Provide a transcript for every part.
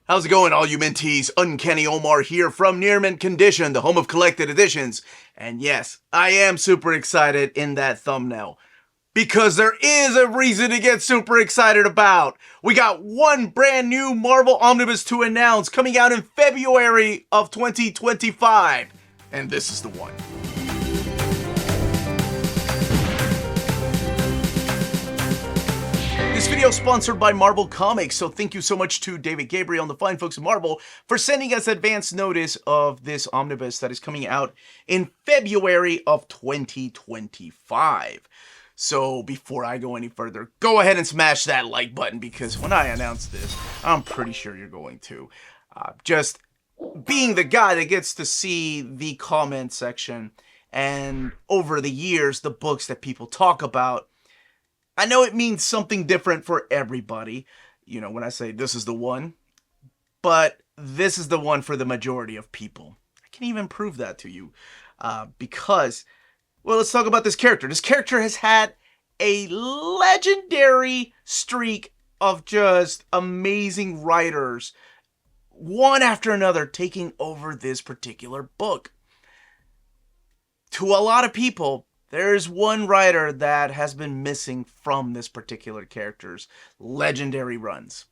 How's it going, all you minties? Uncanny Omar here from Near Mint Condition, the home of collected editions. And yes, I am super excited in that thumbnail. Because there is a reason to get super excited about. We got one brand new Marvel Omnibus to announce coming out in February of 2025. And this is the one. This video is sponsored by Marvel Comics, so thank you so much to David Gabriel and the fine folks at Marvel for sending us advance notice of this omnibus that is coming out in February of 2025. So before I go any further, go ahead and smash that like button, because when I announce this, I'm pretty sure you're going to. Just being the guy that gets to see the comment section and over the years, the books that people talk about, I know it means something different for everybody, you know, when I say this is the one, but this is the one for the majority of people. I can even prove that to you because, well, let's talk about this character. This character has had a legendary streak of just amazing writers, one after another, taking over this particular book. To a lot of people, there's one writer that has been missing from this particular character's legendary runs,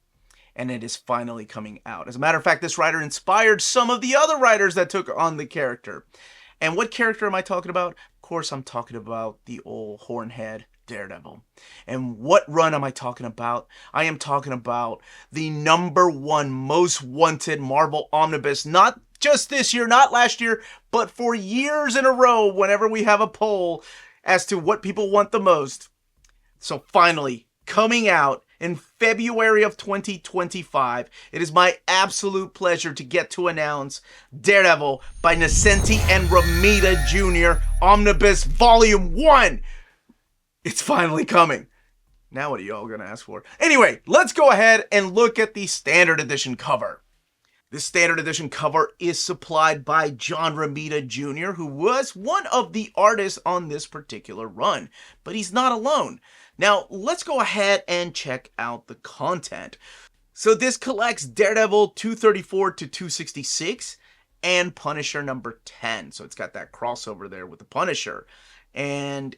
and it is finally coming out. As a matter of fact, this writer inspired some of the other writers that took on the character. And what character am I talking about? Of course, I'm talking about the old hornhead Daredevil. And what run am I talking about? I am talking about the #1 most wanted Marvel Omnibus, not just this year, not last year, but for years in a row whenever we have a poll as to what people want the most. So finally, coming out in February of 2025, it is my absolute pleasure to get to announce Daredevil by Nocenti and Romita Jr. Omnibus Volume 1. It's finally coming. Now what are y'all gonna ask for? Anyway, let's go ahead and look at the standard edition cover. This standard edition cover is supplied by John Romita Jr., who was one of the artists on this particular run, but he's not alone. Now, let's go ahead and check out the content. So this collects Daredevil 234 to 266 and Punisher number 10. So it's got that crossover there with the Punisher. And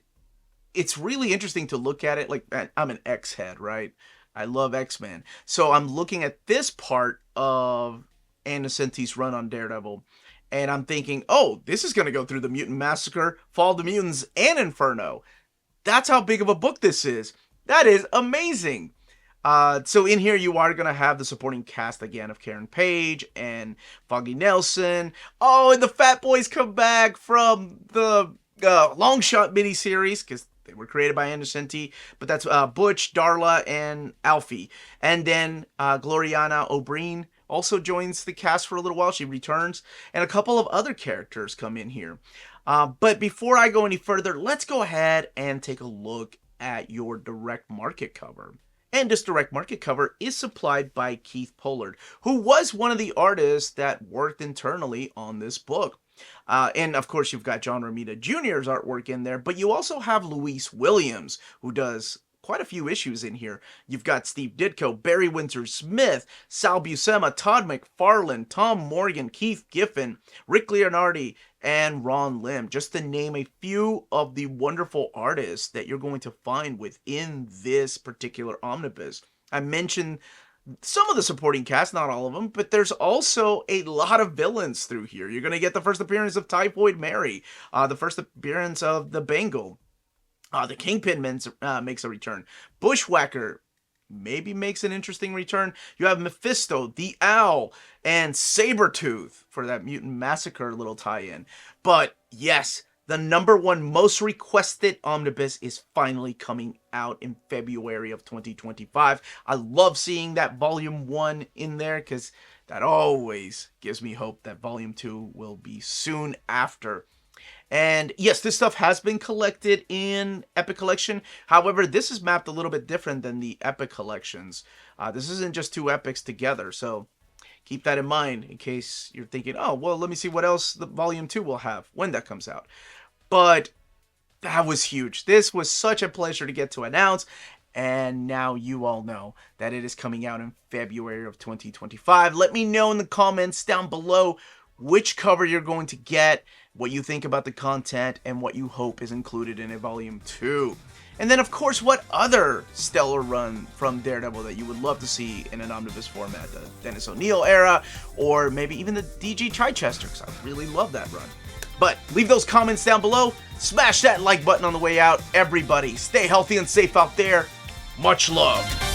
it's really interesting to look at it. Like, I'm an X-head, right? I love X-Men. So I'm looking at this part of Nocenti's run on Daredevil, and I'm thinking, oh, this is going to go through the Mutant Massacre, Fall of the Mutants, and Inferno. That's how big of a book this is. That is amazing. So in here, you are going to have the supporting cast again of Karen Page and Foggy Nelson. Oh, and the Fat Boys come back from the Long Shot miniseries, because they were created by Nocenti, but that's Butch, Darla, and Alfie. And then Gloriana O'Brien also joins the cast for a little while. She returns, and a couple of other characters come in here. But before I go any further, let's go ahead and take a look at your direct market cover. And this direct market cover is supplied by Keith Pollard, who was one of the artists that worked internally on this book. And of course, you've got John Romita Jr.'s artwork in there, but you also have Louise Williams, who does quite a few issues in here. You've got Steve Ditko, Barry Windsor-Smith, Sal Buscema, Todd McFarlane, Tom Morgan, Keith Giffen, Rick Leonardi, and Ron Lim, just to name a few of the wonderful artists that you're going to find within this particular omnibus. I mentioned some of the supporting cast, not all of them, but there's also a lot of villains through here. You're going to get the first appearance of Typhoid Mary, the first appearance of the Bengal. The Kingpin makes a return. Bushwhacker maybe makes an interesting return. You have Mephisto, the Owl, and Sabretooth for that Mutant Massacre little tie-in. But yes, the #1 most requested omnibus is finally coming out in February of 2025. I love seeing that Volume 1 in there, because that always gives me hope that Volume 2 will be soon after. And yes, this stuff has been collected in Epic Collection. However, this is mapped a little bit different than the Epic Collections. This isn't just two epics together, so keep that in mind in case you're thinking, oh, well, let me see what else the Volume 2 will have when that comes out. But that was huge. This was such a pleasure to get to announce. And now you all know that it is coming out in February of 2025. Let me know in the comments down below which cover you're going to get, what you think about the content, and what you hope is included in a Volume 2. And then, of course, what other stellar run from Daredevil that you would love to see in an omnibus format, the Dennis O'Neil era, or maybe even the DG Chichester, because I really love that run. But leave those comments down below, smash that like button on the way out. Everybody, stay healthy and safe out there. Much love.